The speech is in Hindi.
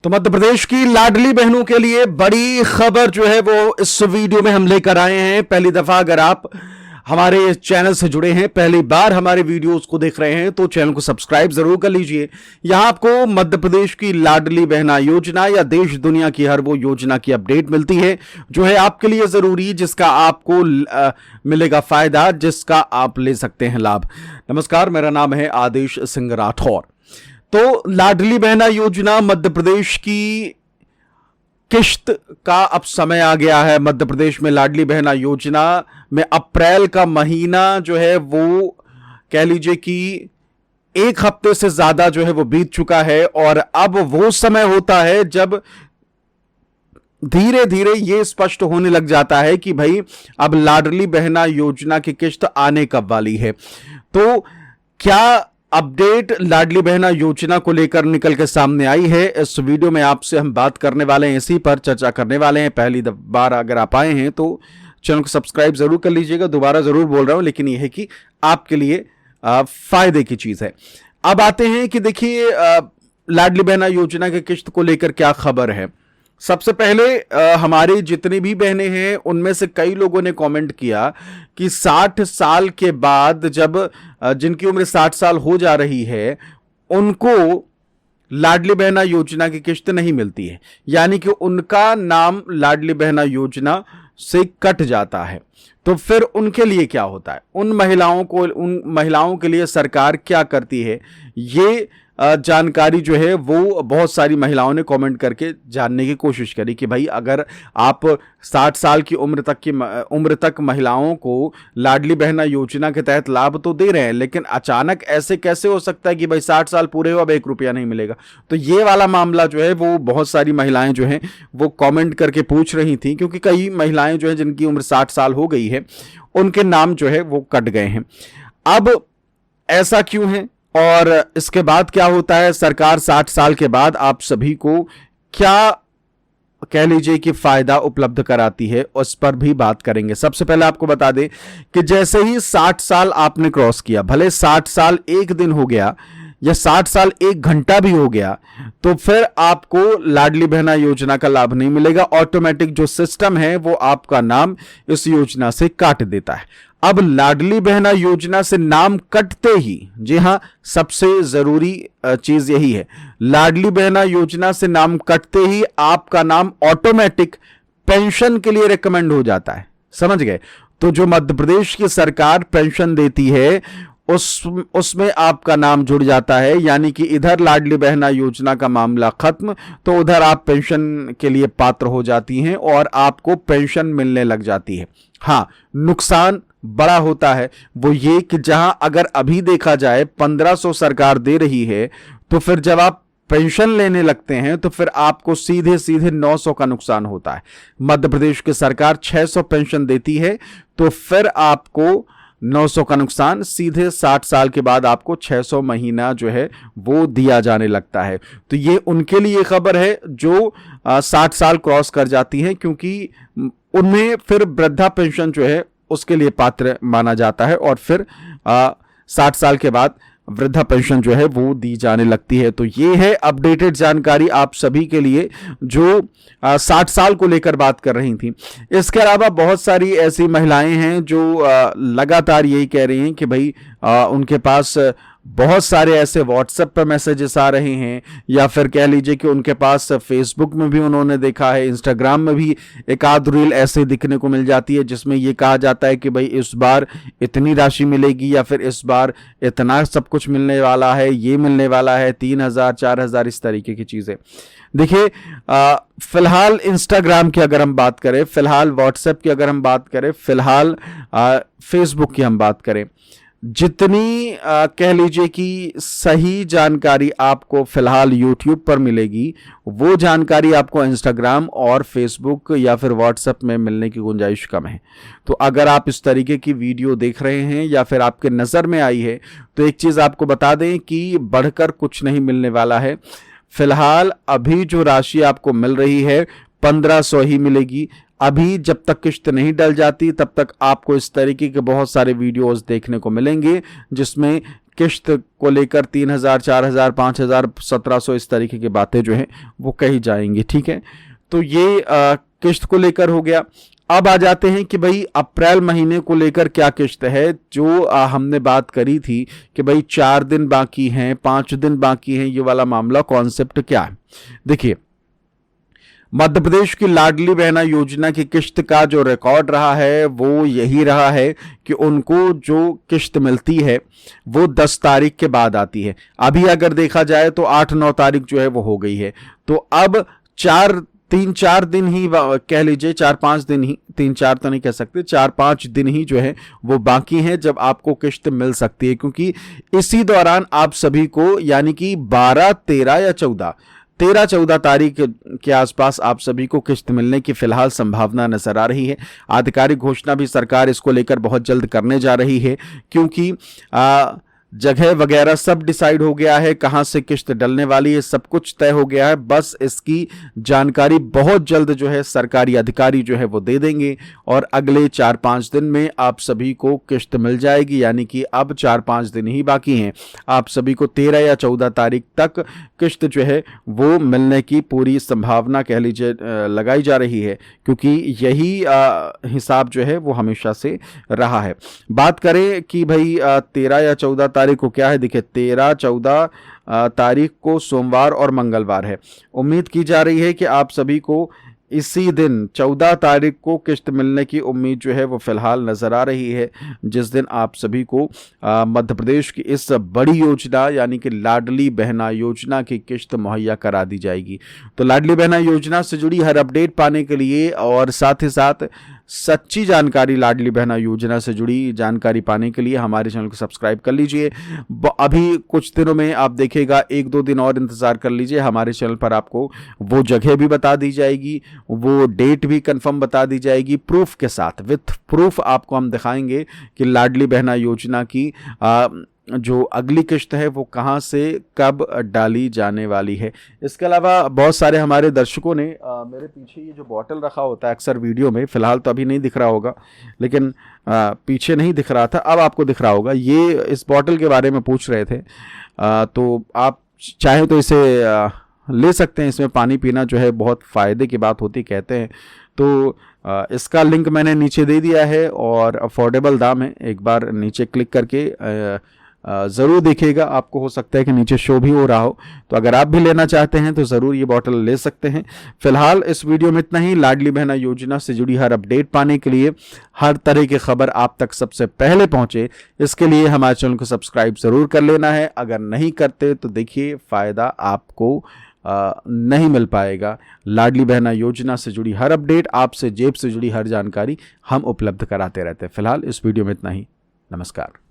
तो मध्य प्रदेश की लाडली बहनों के लिए बड़ी खबर जो है वो इस वीडियो में हम लेकर आए हैं। पहली दफा अगर आप हमारे चैनल से जुड़े हैं, पहली बार हमारे वीडियोस को देख रहे हैं, तो चैनल को सब्सक्राइब जरूर कर लीजिए। यहां आपको मध्य प्रदेश की लाडली बहना योजना या देश दुनिया की हर वो योजना की अपडेट मिलती है जो है आपके लिए जरूरी, जिसका आपको मिलेगा फायदा, जिसका आप ले सकते हैं लाभ। नमस्कार, मेरा नाम है आदेश सिंह राठौर। तो लाडली बहना योजना मध्य प्रदेश की किश्त का अब समय आ गया है। मध्य प्रदेश में लाडली बहना योजना में अप्रैल का महीना जो है वो कह लीजिए कि एक हफ्ते से ज्यादा जो है वो बीत चुका है, और अब वो समय होता है जब धीरे धीरे ये स्पष्ट होने लग जाता है कि भाई अब लाडली बहना योजना की किश्त आने कब वाली है। तो क्या अपडेट लाडली बहना योजना को लेकर निकल के सामने आई है, इस वीडियो में आपसे हम बात करने वाले हैं, इसी पर चर्चा करने वाले हैं। पहली बार अगर आप आए हैं तो चैनल को सब्सक्राइब जरूर कर लीजिएगा। दोबारा जरूर बोल रहा हूं, लेकिन यह है कि आपके लिए फायदे की चीज है। अब आते हैं कि देखिए लाडली बहना योजना की किश्त को लेकर क्या खबर है। सबसे पहले हमारे जितनी भी बहनें हैं उनमें से कई लोगों ने कमेंट किया कि 60 साल के बाद जब जिनकी उम्र 60 साल हो जा रही है उनको लाडली बहना योजना की किश्त नहीं मिलती है, यानी कि उनका नाम लाडली बहना योजना से कट जाता है। तो फिर उनके लिए क्या होता है, उन महिलाओं के लिए सरकार क्या करती है, ये जानकारी जो है वो बहुत सारी महिलाओं ने कमेंट करके जानने की कोशिश करी कि भाई अगर आप 60 साल की उम्र तक महिलाओं को लाडली बहना योजना के तहत लाभ तो दे रहे हैं, लेकिन अचानक ऐसे कैसे हो सकता है कि भाई 60 साल पूरे हो अब 1 रुपया नहीं मिलेगा। तो ये वाला मामला जो है वो बहुत सारी महिलाएं जो हैं वो कमेंट करके पूछ रही थी, क्योंकि कई महिलाएं जो है जिनकी उम्र 60 साल हो गई है उनके नाम जो है वो कट गए हैं। अब ऐसा क्यों है और इसके बाद क्या होता है, सरकार 60 साल के बाद आप सभी को क्या कह लीजिए कि फायदा उपलब्ध कराती है, उस पर भी बात करेंगे। सबसे पहले आपको बता दें कि जैसे ही 60 साल आपने क्रॉस किया, भले 60 साल एक दिन हो गया या 60 साल 1 घंटा भी हो गया, तो फिर आपको लाडली बहना योजना का लाभ नहीं मिलेगा। ऑटोमेटिक जो सिस्टम है वो आपका नाम इस योजना से काट देता है। अब लाडली बहना योजना से नाम कटते ही, जी हां, सबसे जरूरी चीज यही है, लाडली बहना योजना से नाम कटते ही आपका नाम ऑटोमेटिक पेंशन के लिए रिकमेंड हो जाता है। समझ गए? तो जो मध्य प्रदेश की सरकार पेंशन देती है उसमें आपका नाम जुड़ जाता है, यानी कि इधर लाडली बहना योजना का मामला खत्म तो उधर आप पेंशन के लिए पात्र हो जाती हैं और आपको पेंशन मिलने लग जाती है। हाँ, नुकसान बड़ा होता है, वो ये कि जहां अगर अभी देखा जाए 1500 सरकार दे रही है, तो फिर जब आप पेंशन लेने लगते हैं तो फिर आपको सीधे सीधे 900 का नुकसान होता है। मध्य प्रदेश की सरकार 600 पेंशन देती है, तो फिर आपको 900 का नुकसान, सीधे 60 साल के बाद आपको 600 महीना जो है वो दिया जाने लगता है। तो ये उनके लिए खबर है जो 60 साल क्रॉस कर जाती हैं, क्योंकि उनमें फिर वृद्धा पेंशन जो है उसके लिए पात्र माना जाता है और फिर 60 साल के बाद वृद्धा पेंशन जो है वो दी जाने लगती है। तो ये है अपडेटेड जानकारी आप सभी के लिए जो 60 साल को लेकर बात कर रही थी। इसके अलावा बहुत सारी ऐसी महिलाएं हैं जो लगातार यही कह रही हैं कि भाई उनके पास बहुत सारे ऐसे व्हाट्सएप पर मैसेजेस आ रहे हैं, या फिर कह लीजिए कि उनके पास फेसबुक में भी उन्होंने देखा है, इंस्टाग्राम में भी एक आध रील ऐसे दिखने को मिल जाती है जिसमें ये कहा जाता है कि भाई इस बार इतनी राशि मिलेगी या फिर इस बार इतना सब कुछ मिलने वाला है, ये मिलने वाला है, 3000 4000, इस तरीके की चीजें। देखिए फिलहाल इंस्टाग्राम की अगर हम बात करें, फिलहाल व्हाट्सएप की अगर हम बात करें, फिलहाल फेसबुक की हम बात करें, जितनी कह लीजिए कि सही जानकारी आपको फिलहाल यूट्यूब पर मिलेगी, वो जानकारी आपको इंस्टाग्राम और फेसबुक या फिर व्हाट्सएप में मिलने की गुंजाइश कम है। तो अगर आप इस तरीके की वीडियो देख रहे हैं या फिर आपके नज़र में आई है, तो एक चीज़ आपको बता दें कि बढ़कर कुछ नहीं मिलने वाला है। फिलहाल अभी जो राशि आपको मिल रही है 1500 ही मिलेगी। अभी जब तक किश्त नहीं डल जाती तब तक आपको इस तरीके के बहुत सारे वीडियोस देखने को मिलेंगे जिसमें किश्त को लेकर 3,000, 4,000, 5,000, 1,700 इस तरीके की बातें जो हैं वो कही जाएंगी। ठीक है, तो ये किश्त को लेकर हो गया। अब आ जाते हैं कि भाई अप्रैल महीने को लेकर क्या किश्त है। जो हमने बात करी थी कि भाई 4 दिन बाकी हैं, 5 दिन बाकी हैं, ये वाला मामला कॉन्सेप्ट क्या है। देखिए, मध्य प्रदेश की लाडली बहना योजना की किश्त का जो रिकॉर्ड रहा है वो यही रहा है कि उनको जो किश्त मिलती है वो 10 तारीख के बाद आती है। अभी अगर देखा जाए तो 8-9 तारीख जो है वो हो गई है, तो अब 3-4 दिन ही कह लीजिए, 4-5 दिन ही, 3-4 तो नहीं कह सकते, 4-5 दिन ही जो है वो बाकी हैं जब आपको किश्त मिल सकती है। क्योंकि इसी दौरान आप सभी को, यानी कि 12, 13 या 14 तारीख के आसपास आप सभी को किश्त मिलने की फिलहाल संभावना नजर आ रही है। आधिकारिक घोषणा भी सरकार इसको लेकर बहुत जल्द करने जा रही है, क्योंकि जगह वगैरह सब डिसाइड हो गया है, कहां से किश्त डलने वाली है, सब कुछ तय हो गया है। बस इसकी जानकारी बहुत जल्द जो है सरकारी अधिकारी जो है वो दे देंगे और अगले 4-5 दिन में आप सभी को किश्त मिल जाएगी। यानी कि अब 4-5 दिन ही बाकी हैं, आप सभी को 13 या 14 तारीख तक किश्त जो है वो मिलने की पूरी संभावना कह लीजिए लगाई जा रही है, क्योंकि यही हिसाब जो है वो हमेशा से रहा है। बात करें कि भाई 13 या 14 तारीख को क्या है, देखिए 13-14 तारीख को सोमवार और मंगलवार है। उम्मीद की जा रही है कि आप सभी को इसी दिन 14 तारीख को किश्त मिलने की उम्मीद जो है वो फिलहाल नजर आ रही है, जिस दिन आप सभी को मध्य प्रदेश की इस बड़ी योजना यानी कि लाडली बहना योजना की किश्त मुहैया करा दी जाएगी। तो लाडली बहना योजना से जुड़ी हर अपडेट पाने के लिए और साथ ही साथ सच्ची जानकारी लाडली बहना योजना से जुड़ी जानकारी पाने के लिए हमारे चैनल को सब्सक्राइब कर लीजिए। अभी कुछ दिनों में आप देखिएगा, 1-2 दिन और इंतजार कर लीजिए, हमारे चैनल पर आपको वो जगह भी बता दी जाएगी, वो डेट भी कंफर्म बता दी जाएगी, प्रूफ के साथ, विथ प्रूफ आपको हम दिखाएंगे कि लाडली बहना योजना की जो अगली किश्त है वो कहां से कब डाली जाने वाली है। इसके अलावा बहुत सारे हमारे दर्शकों ने मेरे पीछे ये जो बॉटल रखा होता है अक्सर वीडियो में, फिलहाल तो अभी नहीं दिख रहा होगा, लेकिन पीछे नहीं दिख रहा था, अब आपको दिख रहा होगा, ये इस बॉटल के बारे में पूछ रहे थे। तो आप चाहें तो इसे ले सकते हैं, इसमें पानी पीना जो है बहुत फ़ायदे की बात होती कहते हैं। तो इसका लिंक मैंने नीचे दे दिया है और अफोर्डेबल दाम है, एक बार नीचे क्लिक करके ज़रूर देखिएगा, आपको हो सकता है कि नीचे शो भी हो रहा हो। तो अगर आप भी लेना चाहते हैं तो ज़रूर ये बॉटल ले सकते हैं। फिलहाल इस वीडियो में इतना ही। लाडली बहना योजना से जुड़ी हर अपडेट पाने के लिए, हर तरह की खबर आप तक सबसे पहले पहुंचे, इसके लिए हमारे चैनल को सब्सक्राइब ज़रूर कर लेना है। अगर नहीं करते तो देखिए फ़ायदा आपको नहीं मिल पाएगा। लाडली बहना योजना से जुड़ी हर अपडेट, आपसे जेब से जुड़ी हर जानकारी हम उपलब्ध कराते रहते हैं। फिलहाल इस वीडियो में इतना ही। नमस्कार।